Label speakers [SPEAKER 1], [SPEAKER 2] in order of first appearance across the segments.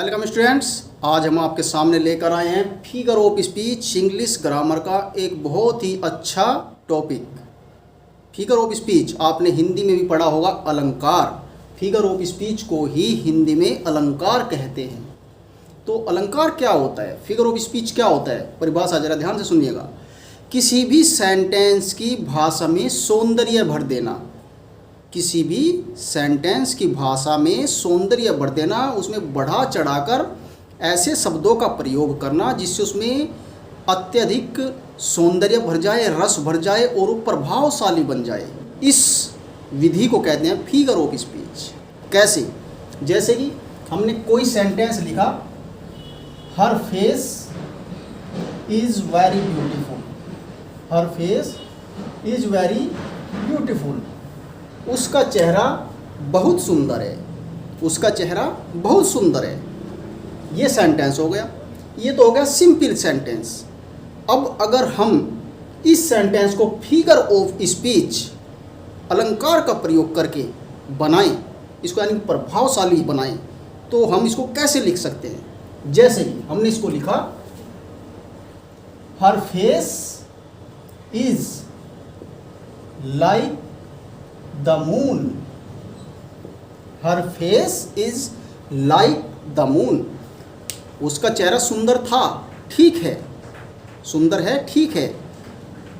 [SPEAKER 1] Welcome students. आज हम आपके सामने लेकर आए हैं figure of speech English grammar का एक बहुत ही अच्छा टॉपिक। फिगर ऑफ स्पीच आपने हिंदी में भी पढ़ा होगा, अलंकार। फिगर ऑफ स्पीच को ही हिंदी में अलंकार कहते हैं। तो अलंकार क्या होता है, फिगर ऑफ स्पीच क्या होता है, परिभाषा जरा ध्यान से सुनिएगा। किसी भी सेंटेंस की भाषा में सौंदर्य भर देना, किसी भी सेंटेंस की भाषा में सौंदर्य भर देना, उसमें बढ़ा चढ़ाकर ऐसे शब्दों का प्रयोग करना जिससे उसमें अत्यधिक सौंदर्य भर जाए, रस भर जाए और वो प्रभावशाली बन जाए। इस विधि को कहते हैं फिगर ऑफ स्पीच। कैसे? जैसे कि हमने कोई सेंटेंस लिखा, her face is very beautiful, her face is very beautiful, उसका चेहरा बहुत सुंदर है, उसका चेहरा बहुत सुंदर है। ये सेंटेंस हो गया, ये तो हो गया सिंपल सेंटेंस। अब अगर हम इस सेंटेंस को फिगर ऑफ स्पीच अलंकार का प्रयोग करके बनाएं, इसको यानी प्रभावशाली बनाएं, तो हम इसको कैसे लिख सकते हैं? जैसे कि हमने इसको लिखा, her face is like the moon, her face is like the moon, उसका चेहरा सुंदर था, ठीक है, सुंदर है, ठीक है।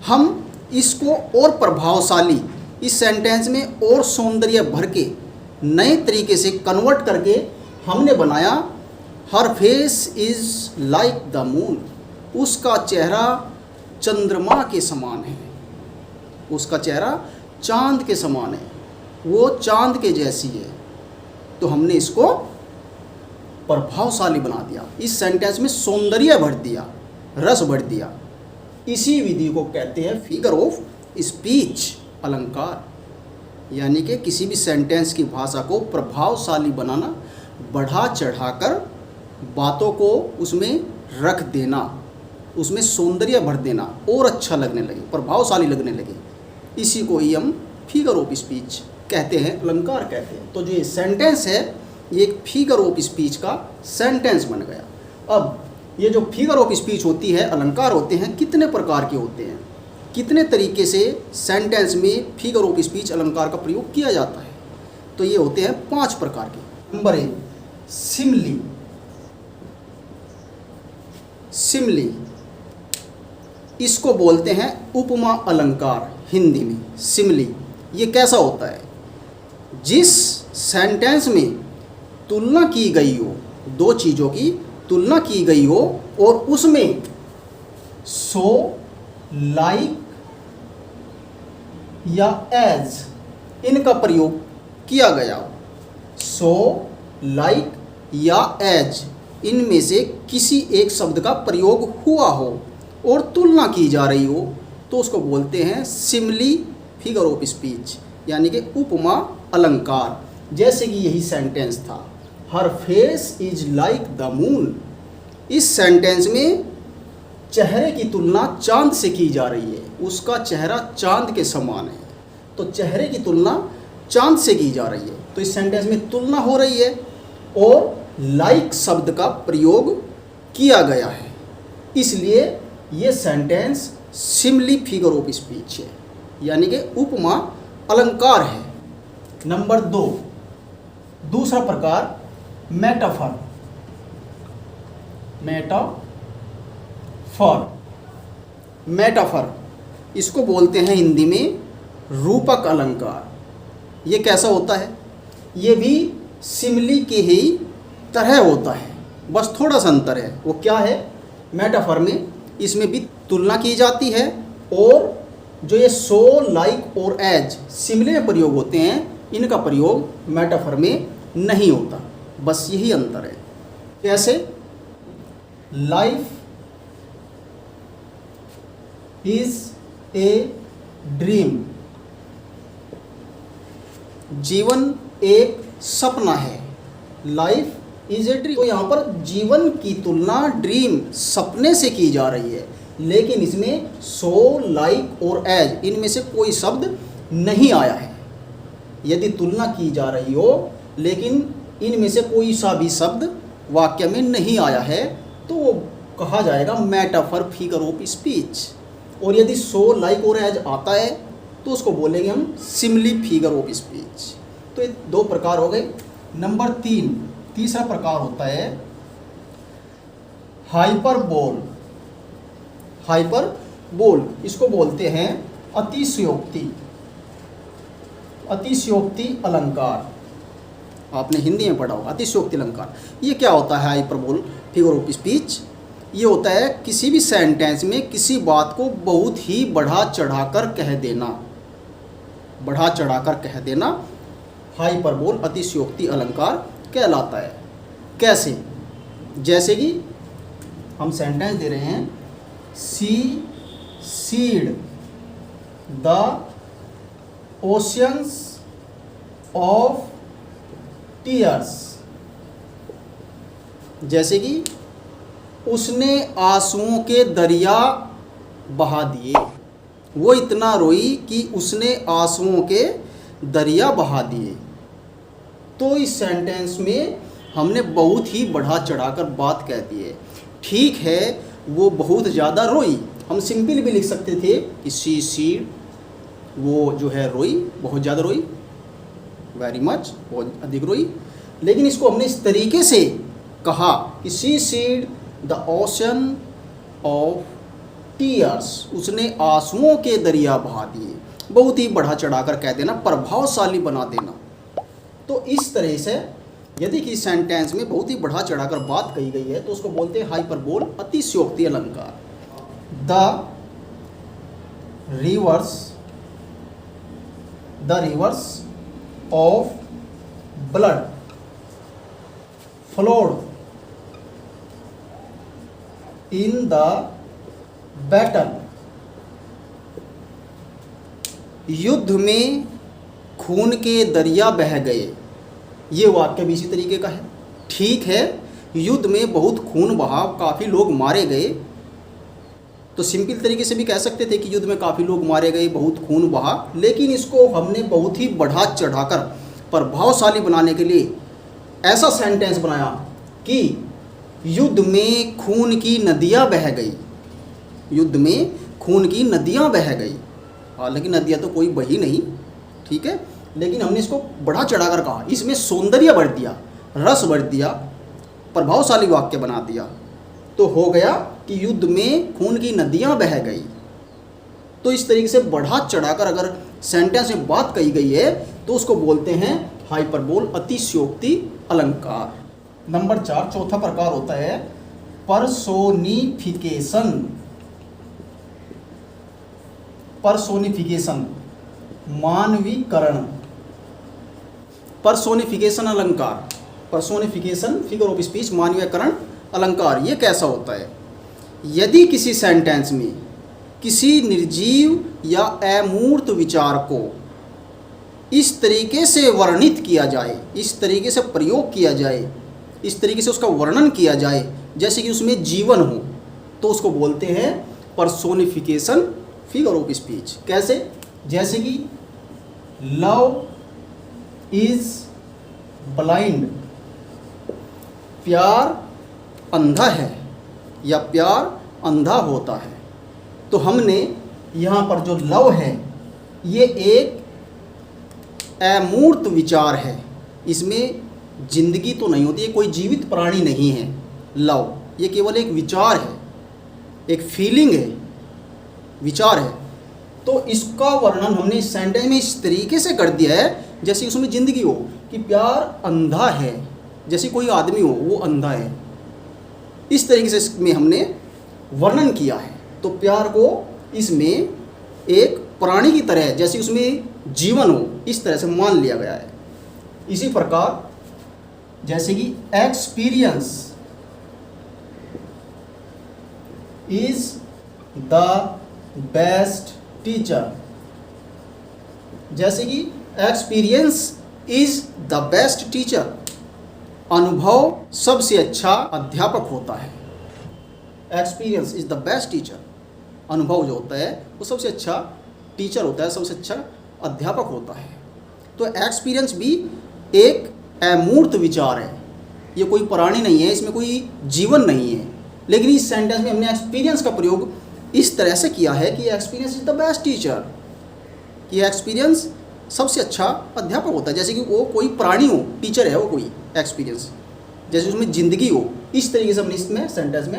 [SPEAKER 1] हम इसको और प्रभावशाली, इस सेंटेंस में और सौंदर्य भर के नए तरीके से कन्वर्ट करके हमने बनाया, her face is like the moon, उसका चेहरा चंद्रमा के समान है, उसका चेहरा चांद के समान है, वो चांद के जैसी है। तो हमने इसको प्रभावशाली बना दिया, इस सेंटेंस में सौंदर्य भर दिया, रस भर दिया। इसी विधि को कहते हैं फिगर ऑफ स्पीच, अलंकार। यानी कि किसी भी सेंटेंस की भाषा को प्रभावशाली बनाना, बढ़ा चढ़ाकर बातों को उसमें रख देना, उसमें सौंदर्य भर देना और अच्छा लगने लगे, प्रभावशाली लगने लगे। इसी को ही हम फिगर ऑफ स्पीच कहते हैं, अलंकार कहते हैं। तो जो ये सेंटेंस है, ये एक फिगर ऑफ स्पीच का सेंटेंस बन गया। अब ये जो फिगर ऑफ स्पीच होती है, अलंकार होते हैं, कितने प्रकार के होते हैं, कितने तरीके से सेंटेंस में फिगर ऑफ स्पीच अलंकार का प्रयोग किया जाता है? तो ये होते हैं 5 प्रकार के। नंबर 1, सिमली। सिमली, इसको बोलते हैं उपमा अलंकार हिंदी में, सिमली। ये कैसा होता है? जिस सेंटेंस में तुलना की गई हो, दो चीज़ों की तुलना की गई हो और उसमें सो, लाइक या एज इनका प्रयोग किया गया हो, सो, लाइक या एज इनमें से किसी एक शब्द का प्रयोग हुआ हो और तुलना की जा रही हो, तो उसको बोलते हैं सिमली फिगर ऑफ स्पीच, यानी कि उपमा अलंकार। जैसे कि यही सेंटेंस था, her face is like the moon. इस सेंटेंस में चेहरे की तुलना चांद से की जा रही है, उसका चेहरा चांद के समान है। तो चेहरे की तुलना चांद से की जा रही है, तो इस सेंटेंस में तुलना हो रही है और लाइक शब्द का प्रयोग किया गया है, इसलिए ये sentence Simli figure of speech है, यानी कि उपमा अलंकार है। नंबर 2, दूसरा प्रकार मेटाफर। मेटाफर, इसको बोलते हैं हिंदी में रूपक अलंकार। ये कैसा होता है? ये भी सिमली के ही तरह होता है, बस थोड़ा सा अंतर है। वो क्या है? मेटाफर में इसमें भी तुलना की जाती है और जो ये सो, लाइक और एज सिमले में प्रयोग होते हैं, इनका प्रयोग मेटाफर में नहीं होता, बस यही अंतर है। कैसे? लाइफ इज ए ड्रीम, जीवन एक सपना है, लाइफ इज ए ड्रीम। तो यहाँ पर जीवन की तुलना ड्रीम, सपने से की जा रही है, लेकिन इसमें सो, लाइक और एज इनमें से कोई शब्द नहीं आया है। यदि तुलना की जा रही हो लेकिन इनमें से कोई सा भी शब्द वाक्य में नहीं आया है तो वो कहा जाएगा मेटाफर फिगर ऑफ स्पीच। और यदि सो, लाइक और एज आता है तो उसको बोलेंगे हम सिमिली फिगर ऑफ स्पीच। तो ये दो प्रकार हो गए। नंबर 3, तीसरा प्रकार होता है हाइपरबोल। हाइपरबोल इसको बोलते हैं अतिशयोक्ति, अतिशयोक्ति अलंकार। आपने हिंदी में पढ़ा होगा अतिशयोक्ति अलंकार। ये क्या होता है हाइपरबोल फिगर ऑफ स्पीच? ये होता है किसी भी सेंटेंस में किसी बात को बहुत ही बढ़ा चढ़ाकर कह देना, बढ़ा चढ़ाकर कह देना हाइपरबोल अतिशयोक्ति अलंकार कहलाता है। कैसे? जैसे कि हम सेंटेंस दे रहे हैं, she seed the oceans of tears. जैसे कि उसने आंसुओं के दरिया बहा दिए, वो इतना रोई कि उसने आंसुओं के दरिया बहा दिए। तो इस सेंटेंस में हमने बहुत ही बढ़ा चढ़ाकर बात कह दी है। ठीक है, वो बहुत ज़्यादा रोई, हम सिंपल भी लिख सकते थे कि सी सीड, वो जो है रोई, बहुत ज़्यादा रोई, वेरी मच, बहुत अधिक रोई। लेकिन इसको हमने इस तरीके से कहा कि she seed the ocean of tears, उसने आंसुओं के दरिया बहा दिए। बहुत ही बढ़ा चढ़ाकर कह देना, प्रभावशाली बना देना। तो इस तरह से यदि किसी सेंटेंस में बहुत ही बढ़ा चढ़ाकर बात कही गई है तो उसको बोलते हैं हाइपरबोल अतिशयोक्ति अलंकार। The reverse of blood flowed in the battle, युद्ध में खून के दरिया बह गए। ये वाक्य भी इसी तरीके का है। ठीक है, युद्ध में बहुत खून बहा, काफ़ी लोग मारे गए, तो सिंपल तरीके से भी कह सकते थे कि युद्ध में काफ़ी लोग मारे गए, बहुत खून बहा। लेकिन इसको हमने बहुत ही बढ़ा चढ़ाकर प्रभावशाली बनाने के लिए ऐसा सेंटेंस बनाया कि युद्ध में खून की नदियाँ बह गई, युद्ध में खून की नदियाँ बह गई। हालांकि नदियाँ तो कोई बही नहीं, ठीक है, लेकिन हमने इसको बढ़ा चढ़ाकर कहा, इसमें सौंदर्य बढ़ दिया, रस बढ़ दिया, प्रभावशाली वाक्य बना दिया। तो हो गया कि युद्ध में खून की नदियाँ बह गई। तो इस तरीके से बढ़ा चढ़ाकर अगर सेंटेंस में बात कही गई है तो उसको बोलते हैं हाइपरबोल अतिशयोक्ति अलंकार। नंबर 4, चौथा प्रकार होता है पर्सोनिफिकेशन। पर्सोनिफिकेशन, मानवीकरण। पर्सोनिफिकेशन अलंकार, पर्सोनिफिकेशन फिगर ऑफ स्पीच, मानवीकरण अलंकार। ये कैसा होता है? यदि किसी सेंटेंस में किसी निर्जीव या अमूर्त विचार को इस तरीके से वर्णित किया जाए, इस तरीके से प्रयोग किया जाए, इस तरीके से उसका वर्णन किया जाए जैसे कि उसमें जीवन हो, तो उसको बोलते हैं पर्सोनिफिकेशन फिगर ऑफ स्पीच। कैसे? जैसे कि लव इज ब्लाइंड, प्यार अंधा है या प्यार अंधा होता है। तो हमने यहाँ पर जो लव है ये एक अमूर्त विचार है, इसमें जिंदगी तो नहीं होती है, कोई जीवित प्राणी नहीं है। लव ये केवल एक विचार है, एक फीलिंग है, विचार है। तो इसका वर्णन हमने इस सेंटेंस में इस तरीके से कर दिया है जैसे उसमें ज़िंदगी हो, कि प्यार अंधा है, जैसे कोई आदमी हो वो अंधा है, इस तरीके से इसमें हमने वर्णन किया है। तो प्यार को इसमें एक प्राणी की तरह जैसे उसमें जीवन हो, इस तरह से मान लिया गया है। इसी प्रकार जैसे कि experience is the best teacher, जैसे कि experience is the best teacher, अनुभव सबसे अच्छा अध्यापक होता है। Experience is the best teacher, अनुभव जो होता है वो सबसे अच्छा टीचर होता है, सबसे अच्छा अध्यापक होता है। तो एक्सपीरियंस भी एक अमूर्त विचार है, ये कोई प्राणी नहीं है, इसमें कोई जीवन नहीं है, लेकिन इस सेंटेंस में हमने एक्सपीरियंस का प्रयोग इस तरह से किया है कि experience is the best teacher, कि एक्सपीरियंस सबसे अच्छा अध्यापक होता है। जैसे कि वो कोई प्राणी हो, टीचर है वो कोई, एक्सपीरियंस जैसे उसमें ज़िंदगी हो, इस तरीके से हमने इसमें सेंटेंस में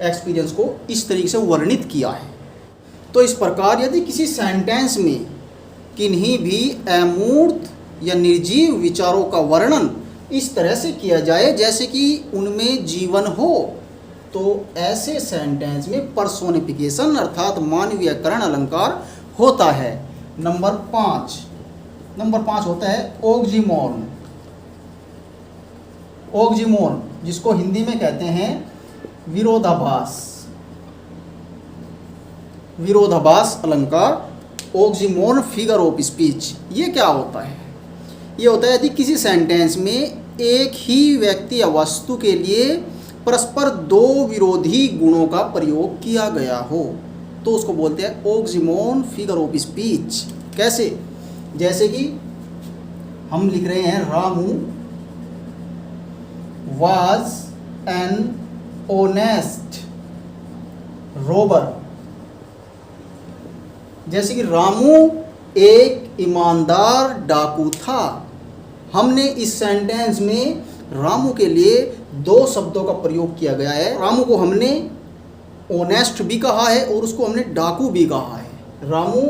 [SPEAKER 1] एक्सपीरियंस को इस तरीके से वर्णित किया है। तो इस प्रकार यदि किसी सेंटेंस में किन्हीं भी अमूर्त या निर्जीव विचारों का वर्णन इस तरह से किया जाए जैसे कि उनमें जीवन हो, तो ऐसे सेंटेंस में पर्सोनिफिकेशन अर्थात मानवीयकरण अलंकार होता है। नंबर 5 होता है ऑक्सीमोरन। ऑक्सीमोरन जिसको हिंदी में कहते हैं विरोधाभास, विरोधाभास अलंकार, ऑक्सीमोरन फिगर ऑफ स्पीच। ये क्या होता है? ये होता है यदि किसी सेंटेंस में एक ही व्यक्ति या वस्तु के लिए परस्पर दो विरोधी गुणों का प्रयोग किया गया हो, तो उसको बोलते हैं ऑक्सीमोरन फिगर ऑफ स्पीच। कैसे? जैसे कि हम लिख रहे हैं Ramu was an honest robber। जैसे कि रामू एक ईमानदार डाकू था। हमने इस सेंटेंस में रामू के लिए दो शब्दों का प्रयोग किया गया है। रामू को हमने ऑनेस्ट भी कहा है और उसको हमने डाकू भी कहा है। रामू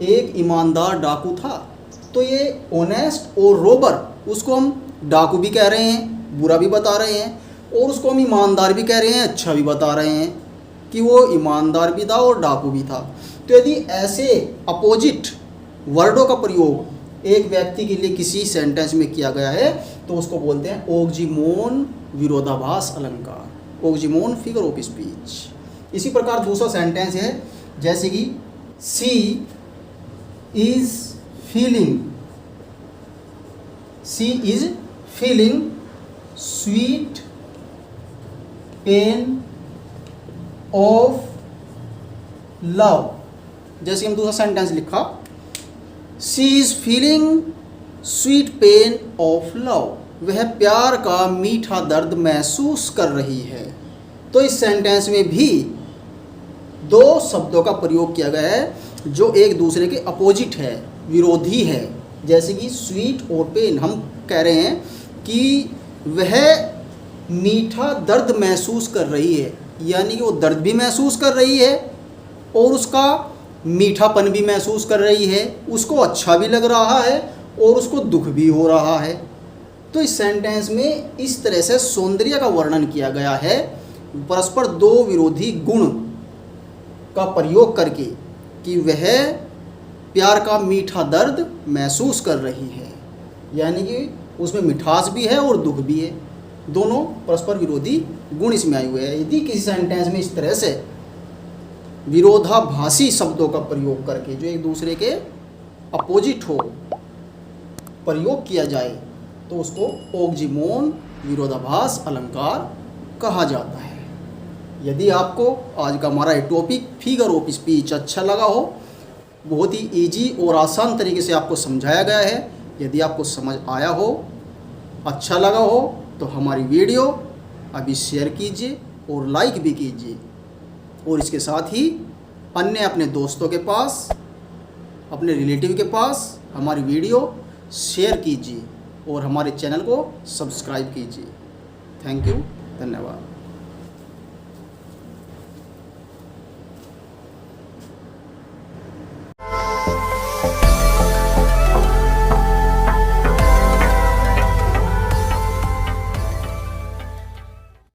[SPEAKER 1] एक ईमानदार डाकू था, तो ये ऑनेस्ट और रोबर, उसको हम डाकू भी कह रहे हैं, बुरा भी बता रहे हैं, और उसको हम ईमानदार भी कह रहे हैं, अच्छा भी बता रहे हैं कि वो ईमानदार भी था और डाकू भी था। तो यदि ऐसे अपोजिट वर्डों का प्रयोग एक व्यक्ति के लिए किसी सेंटेंस में किया गया है तो उसको बोलते हैं ऑक्सीमोरन विरोधाभास अलंकार, ऑक्सीमोरन फिगर ऑफ स्पीच। इसी प्रकार दूसरा सेंटेंस है जैसे कि she is feeling sweet pain of love. जैसे हम दूसरा सेंटेंस लिखा, she is feeling sweet pain of love, वह प्यार का मीठा दर्द महसूस कर रही है। तो इस सेंटेंस में भी दो शब्दों का प्रयोग किया गया है जो एक दूसरे के अपोजिट है, विरोधी है। जैसे कि स्वीट और पेन, हम कह रहे हैं कि वह मीठा दर्द महसूस कर रही है, यानी कि वो दर्द भी महसूस कर रही है और उसका मीठापन भी महसूस कर रही है, उसको अच्छा भी लग रहा है और उसको दुख भी हो रहा है। तो इस सेंटेंस में इस तरह से सौंदर्य का वर्णन किया गया है, परस्पर दो विरोधी गुण का प्रयोग करके, कि वह प्यार का मीठा दर्द महसूस कर रही है, यानी कि उसमें मिठास भी है और दुख भी है, दोनों परस्पर विरोधी गुण इसमें आए हुए हैं। यदि किसी सेंटेंस में इस तरह से विरोधाभासी शब्दों का प्रयोग करके जो एक दूसरे के अपोजिट हो प्रयोग किया जाए तो उसको ऑक्सीमोरन विरोधाभास अलंकार कहा जाता है। यदि आपको आज का हमारा ये टॉपिक फिगर ऑफ स्पीच अच्छा लगा हो, बहुत ही इजी और आसान तरीके से आपको समझाया गया है, यदि आपको समझ आया हो, अच्छा लगा हो, तो हमारी वीडियो अभी शेयर कीजिए और लाइक भी कीजिए, और इसके साथ ही अन्य अपने दोस्तों के पास, अपने रिलेटिव के पास हमारी वीडियो शेयर कीजिए और हमारे चैनल को सब्सक्राइब कीजिए। थैंक यू, धन्यवाद।